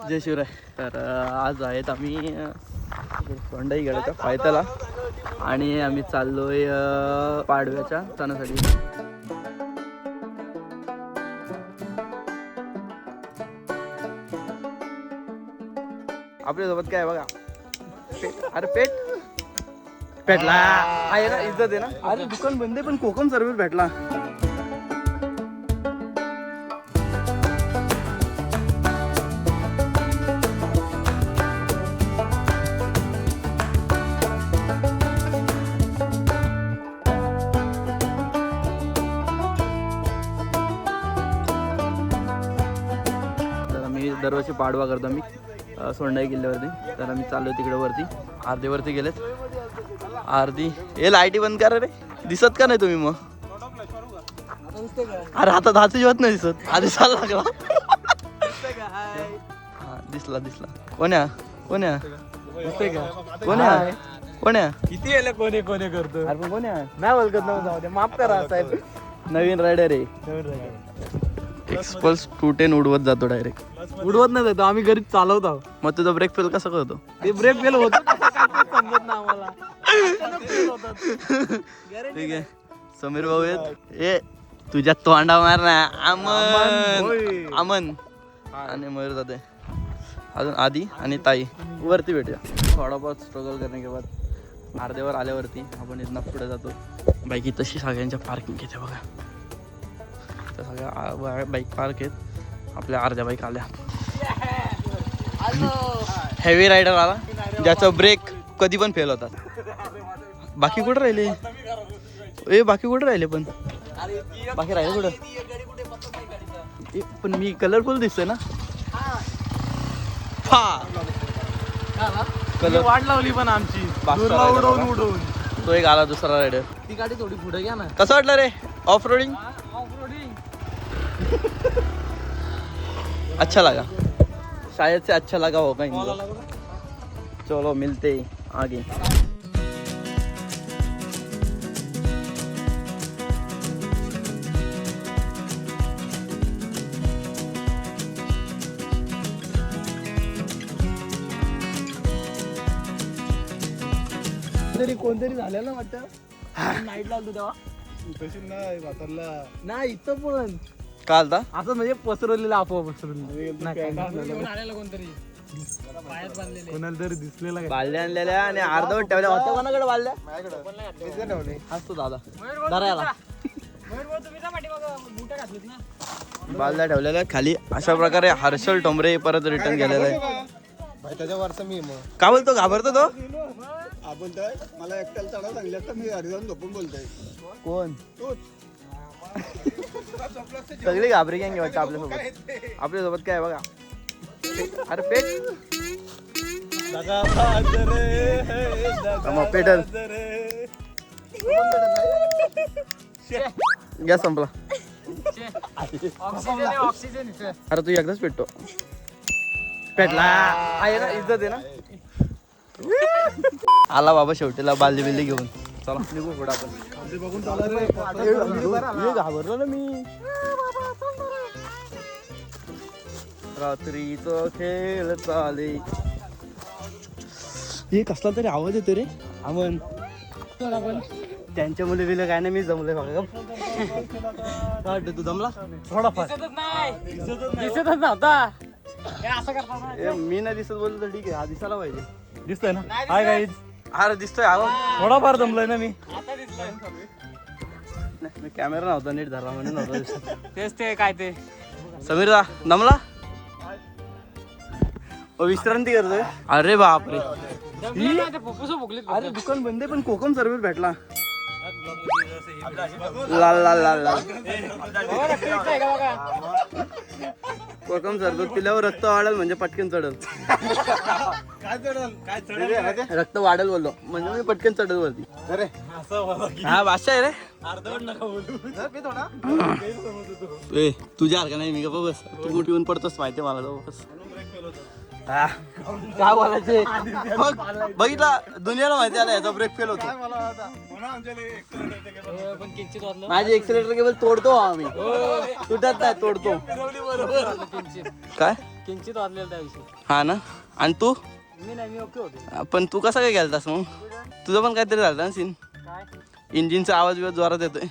जय शिवराय. तर आज आहेत आम्ही सोंडाई गडाच्या पायथ्याला आणि आम्ही चाललोय पाडव्याच्या सणासाठी. आपल्यासोबत काय बघा पेट. अरे पेट भेटला आहे ना, इज्जत आहे ना. अरे दुकान बंद आहे पण कोकम सर्व्हिस भेटला. दरवर्षी पाडवा करतो मी सोंडाई किल्ल्यावरती. तर आम्ही चाललो तिकडे वरती. अर्धेवरती गेलेत. अर्धी हे लाईटी बंद करा रे. दिसत का नाही तुम्ही मग? अरे आता दहाच जेवत नाही दिसत. आधी चाल लागला. दिसला दिसला. कोण्या कोण्या कोण्या कोण्या किती यायला कोणी कोणी करतो. अरे पण कोण्या नाही ओळखत नव्हतं. माफ करा साहेब. नवीन रायडर आहे. एक्सपल्स 210 उडवत जातो डायरेक्ट. उडवत नाही जातो आम्ही घरी चालवतो. मग तुझा ब्रेक फेल कसा करतो? ते ब्रेक फेल होत समजत ना आम्हाला. ठीक आहे समीर भाऊ आहेत. ए तुझ्या तोंडा मार ना. अमन अमन आणि मयूर जाते. अजून आधी आणि ताई वरती भेटूया. थोडा बहुत स्ट्रगल करणे के बाद अर्ध्यावर आल्यावरती आपण इथनं पुढे जातो. बाईक तशी सगळ्यांच्या पार्किंग घेते बघा. तर सगळ्या बाईक पार्क आहेत. आपल्या अर्ध्या बाईक आल्या. हेवी रायडर आला ज्याचा ब्रेक कधी पण फेल होतात. बाकी कुठं राहिले? ए बाकी कुठं राहिले? पण बाकी राहिले कुठं? पण मी कलरफुल दिसतोय ना. कलर वाट लावली पण आमची उडवून उडवून. तो एक आला दुसरा रायडर. ती गाडी थोडी पुढे घ्या ना. कसं वाटलं रे ऑफ रोडिंग? अच्छा लगा. शायद से अच्छा लगा होगा इनको. चलो मिलते आगे. कोणतरी झालं ना वाटतं. नाईट लावतो तेव्हा तशी नाही म्हातारला नाही इथं पण का आलता असं म्हणजे पसरवलेलं आपोआप पसरवलेलं कोणाला तरी दिसलेला. बालद्या आणलेल्या आणि अर्धवट ठेवल्या होत्या. कोणाकडे बालद्या? असतो दादा धरायला. बालद्या ठेवलेल्या खाली. अशा प्रकारे हर्षल टोंबरे परत रिटर्न गेलेला आहे. त्याच्या वरचा मी मग का बोलतो? घाबरतो तो. बोलतोय मला एकट्याला चढा सांगितलं तर मी घरी जाऊन झोपून बोलतोय. कोण? तूच. सगळी घाबरी गँग वाटतं आपल्यासोबत. आपल्यासोबत काय बघा. अरे पेट पेटल गॅस संपला. अरे तू एकदाच पेटतो. पेटला आहे ना, इज्जत आहे ना. आला बाबा शेवटीला बालदी बिल्ली घेऊन. चला निघू पुढे आपण. घाबरलो ना मी. रात्रीचं खेळ चाले. हे कसला तरी आवाज येतो रे. अमन त्यांच्या मुली बिले काय नाही. मी जमलोय बघा. काय वाटतं तू जमला? थोडाफार दिसतच नव्हता. मी नाही दिसत बोललो तर ठीक आहे. हा दिसायला पाहिजे. दिसतोय ना. Hi guys. अरे दिसतोय आवाज. थोडाफार जमलोय ना मी. मी कॅमेरा नव्हता नीट धरला म्हणून नव्हता दिसत. तेच ते काय ते समीरदा नमला. विश्रांती करतोय. अरे बापरे. अरे दुकान बंद आहे पण कोकम सर्व्हिस भेटला. लाल लाल लाल लाल कोकम सर्व्हिस पिल्यावर रक्त वाढेल म्हणजे पटकन चढल. रक्त वाढेल बोललो म्हणजे मी पटकन चढल वरती. अरे हा बादशाह आहे रे. अर्धवट नका बोलू. तुझ्या हरका नाही मी का बस. तू कुठे येऊन पडतोस माहिती मला. बस हा. काय बोलायचे बघितला दुनियाला माहिती आला याचा ब्रेक फेल होतो. पण किंचित वाजलं माझी एक्सिलेटर केबल तोडतो आम्ही, तुटत नाही तोडतो. काय किंचित वाजलेलं त्या दिवशी. हा ना. आणि तू मी नाही, मी ओके होते. पण तू कसा काय गेलतास मग? तुझं पण काहीतरी झालं ना सीन. काय इंजिनचा आवाज बिवाज जोरात येतोय.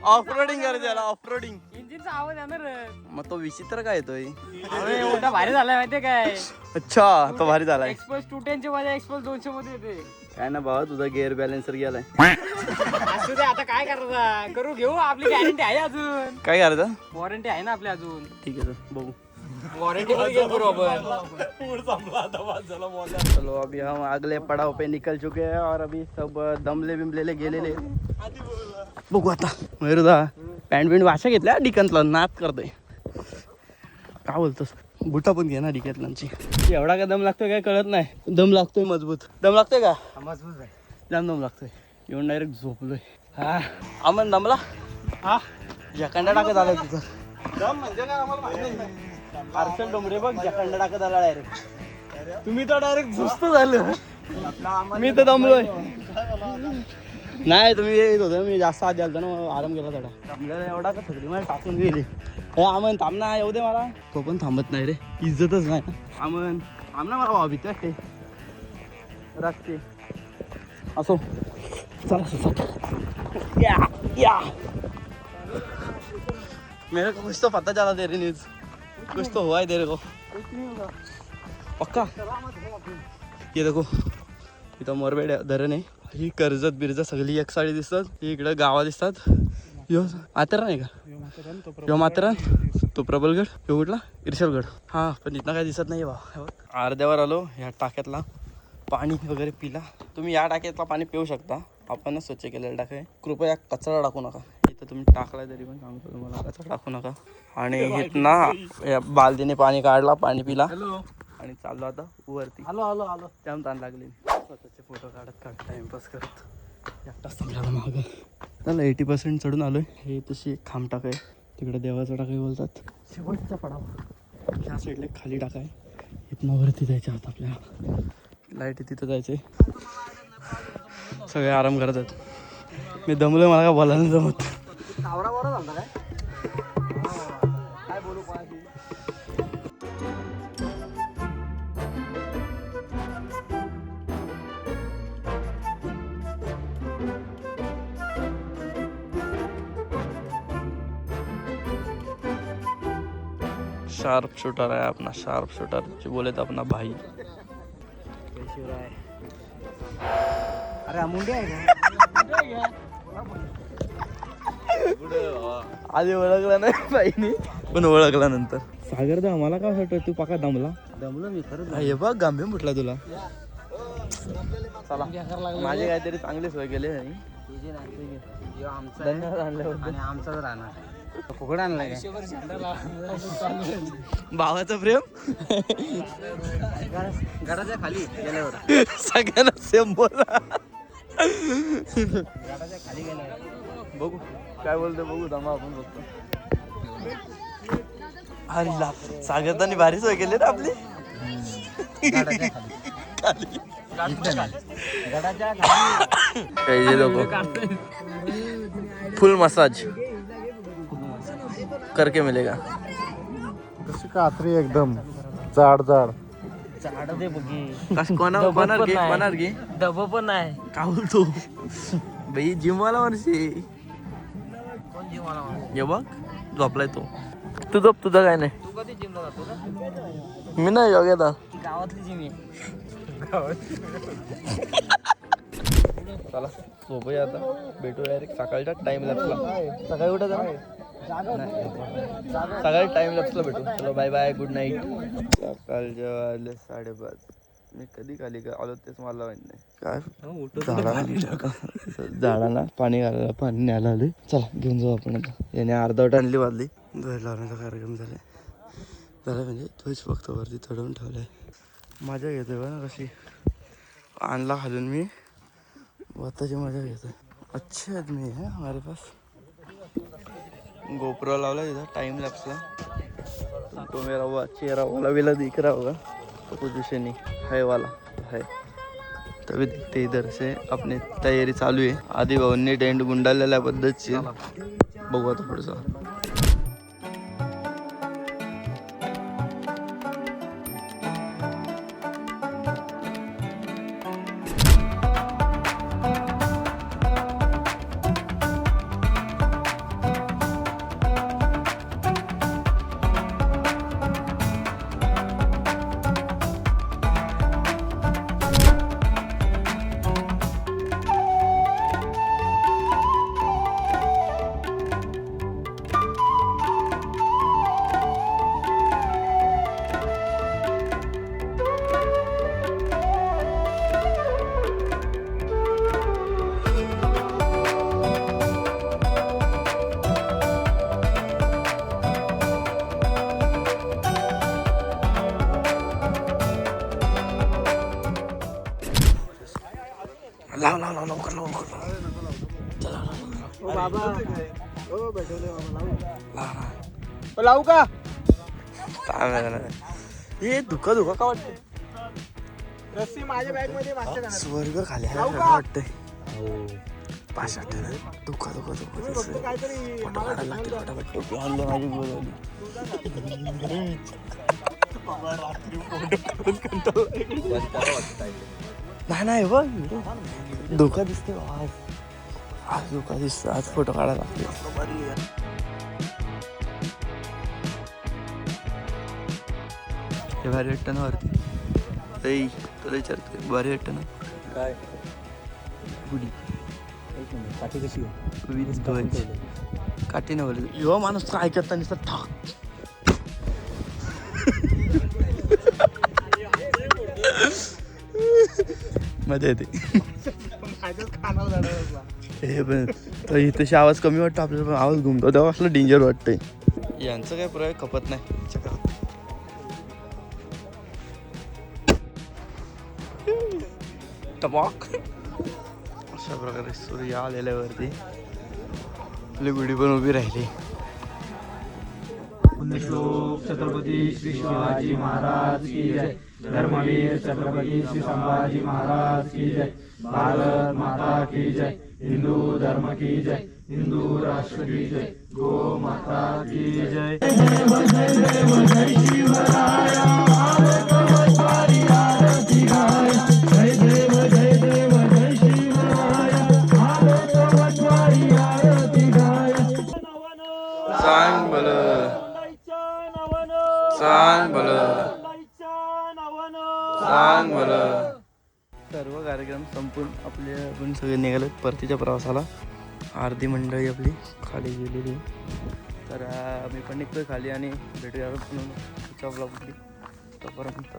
ऑफ रोडिंग करायचं याला, ऑफ रोडिंग. इंजिनचा आवाज येणार. मग तो विचित्र काय येतोय? मोठा भारी झालाय माहितीये काय? अच्छा, तो भारी झालाय. एक्सप्रेस 210 मध्ये एक्सप्रेस 200 मध्ये येते. काय ना भावा, तुझा गिअर बॅलेन्सर गेलाय. असू दे, आता काय करायचं, करू घेऊ. आपली गॅरंटी आहे अजून. काय करायचं? वॉरंटी आहे ना आपली अजून. ठीक आहे, बघू. वॉरंटी मध्ये घेऊ करू आपण. चलो अभी हम अगले पड़ाव पे निकल चुके हैं और अभी सब दमले बिमलेले गेलेले. बघू आता. मयुरदा पॅन्ट बिंट वाशा घेतल्या डिकंतला, नाद करतोय. काय बोलतोस? बुटा पण घे ना डिकंतलांची. एवढा काय दम लागतोय काय कळत नाही. दम लागतोय मजबूत. दम लागतोय का? मजबूत आहे. जाम दम लागतोय. येऊन डायरेक्ट झोपलोय. हा अमन दमला. हा जकांडा टाकत आलाय तुझं. दम म्हणजे काय आम्हाला माहिती नाही. पार्सल डोंबरे बघ, जकांडा टाकत आला डायरेक्ट. तुम्ही तर डायरेक्ट सुस्त झालं. मी तर दमलोय. नाही तुम्ही येत होतं, मी जास्त आत गेलतो ना, आराम केला थोडा. दमलेला एवढा का सगळी मला टाकून गेली. अमन थांब ना, येऊ दे मला. तो पण थांबत नाही रे, इज्जतच नाही. अमन थांब ना, मला भावा भीती वाटते. राखते असो. चला या मेरे को कुछ तो पता चला तेरी न्यूज. कुछ तो हुआ है तेरे को पक्का. ये देखो इथं मोरबेड धरण आहे. ही कर्जत बिरजत सगळी एक साडी दिसतात. ही इकडं गावा दिसतात. यो माथेरान आहे का? यो माथेरान, तो प्रबलगड, यो कुठला इर्शलगड. हा पण इथं काय दिसत नाही बा. अर्ध्यावर आलो. ह्या टाक्यातला पाणी वगैरे पिला. तुम्ही या टाक्यातला पाणी पिऊ शकता. आपणच स्वच्छ केलेलं टाक आहे. कृपया कचरा टाकू नका. इथं तुम्ही टाकलाय तरी पण सांगतो तुम्हाला, कचरा टाकू नका. आणि इथं या बालदीने पाणी काढला, पाणी पिला आणि चाललो आता वरती. आलो त्यामुळे ताण लागली. स्वतःचे फोटो काढत टाइमपास करत एकटाच थांबला मागं. त्याला 80% चढून आलोय. हे तशी एक खांब टाक आहे. तिकडे देवाचा टाकाय बोलतात. शेवटचा पडाव ह्या साईडला खाली टाकाय. इथनं वरती जायचं आता आपल्याला. लाईट तिथं जायचंय. सगळे आराम करतात. मी दमलोय, मला काय बोलायला जमत. आवरा बरं झालं काय? काय बोलू पाहिजे. शार्प शूटर है अपना, शार्प शूटर जो बोले तो अपना भाई. अरे मुंडे आहे का? आधी ओळखला नाही बाईनी, पण ओळखला नंतर. सागर दा मला काय वाटतं तू पाका दमला. दमलो मी खरंच. हे बघ गांभी फुटला तुला. चला माझे काहीतरी चांगले सोय केले नाही. तुझे नाही, आमचा धन्यवाद आणल्याबद्दल. आणि आमचाच राहणार. फुकट आणलाय काय? भावाचं प्रेम गडाच्या खाली गेल्यावर सगळ्यांना सेम बोला. गडाच्या खाली गेल्यावर बघू काय बोलतो, बघू दमा आपण बघतो. अरे सागरतानी भारी सोय केली ना आपली. गडाच्या खाली गडाच्या खाली लोक फुल मसाज करके मिलेगा. कशी कात्री एकदम जाड जाड. झाड दे बघी. कोणार घे डब पण नाही. का बोलतो भाई, जिमवाला वर्षी कोण जिम मला ये बघ झोपलाय तो. तू झोप, तुझं काय नाही. तू कधी जिमला जातो का? मी नाही योग्य आता. गावातली जिम आहे. चला झोपूया आता. भेटू डायरेक्ट सकाळच्या टाइम लॅप्सला. सकाळी कुठं जा, सकाळी टाइम लॅप्सला भेटू. चलो बाय बाय, गुड नाईट. सकाळच्या वाजले 5:30. मी कधी खाली का आलो तेच मला माहित नाही. काय झाडाला पाणी घालायला पाणी न्यायला आले. चला घेऊन जाऊ आपण आता. याने अर्धवट आणली बादली. ध्वज लावण्याचा कार्यक्रम झाला म्हणजे ध्वज फक्त वरती चढवून ठेवलाय. मजा घेतोय बघा ना कशी. आणला खालून मी, स्वतःची मजा घेतोय. अच्छे आदमी है हमारे पास. गोप्रो लावला तिथं टाइम लॅप्सला. तो मेरा हुआ चेहरा वाला वेला दिख रहा होगा तो कुछ विषय नहीं है वाला है। तभी दिखते इधर से अपनी तयारी चालू आहे। आधी भाऊंनी टेंट गुंडाळलेल्या पद्धतची बघू आता पुढचं। लाव लाव लाव लवकर लवकर बाबा हो भेटवले लाव लावू का? हे धुका धुका का वाटतंय? रस्सी माझ्या बॅग मध्ये मागच्या घरात. स्वर्ग खाली लावू का? वाटतंय पाच धुका धुका धुका फक्त काहीतरी फोटो मला काढायला लागते सांगायला फटाफट टोपी आणलं माझी बोलवली नाही नाही बघ धोका दिसते आज आज धोका दिसतो आज फोटो काढायला लागते हे भारी वाटतं ना वरती ऐ तुला विचारतोय भारी वाटतं ना काय गुढी काठी कशी विथ ध्वज काठी ना बोल युवा माणूस काय करता नुसतं ठाक मजा येते हे पण तर इथे आवाज कमी वाटतो आपल्याला पण आवाज घुमतो तेव्हा असलं डेंजर वाटतंय यांचं काय प्रयोग खपत नाही चक्रात टपॉक अशा प्रकारे सूर्य आलेल्यावरती आपली गुढी पण उभी राहिली श्लोक छत्रपती श्री शिवाजी महाराज की जय। धर्मवीर छत्रपती श्री संभाजी महाराज की जय। भारत माता की जय। हिंदू धर्म की जय। हिंदू राष्ट्र की जय। गो माता की जय। सांग भलं सांग भलं सांग भलं सर्व कार्यक्रम संपून आपले आपण सगळे निघाले परतीच्या प्रवासाला अर्धी मंडळी आपली खाली गेलेली तर मी पण निघतोय खाली आणि भेटूया पुढच्या ब्लॉगमध्ये तोपर्यंत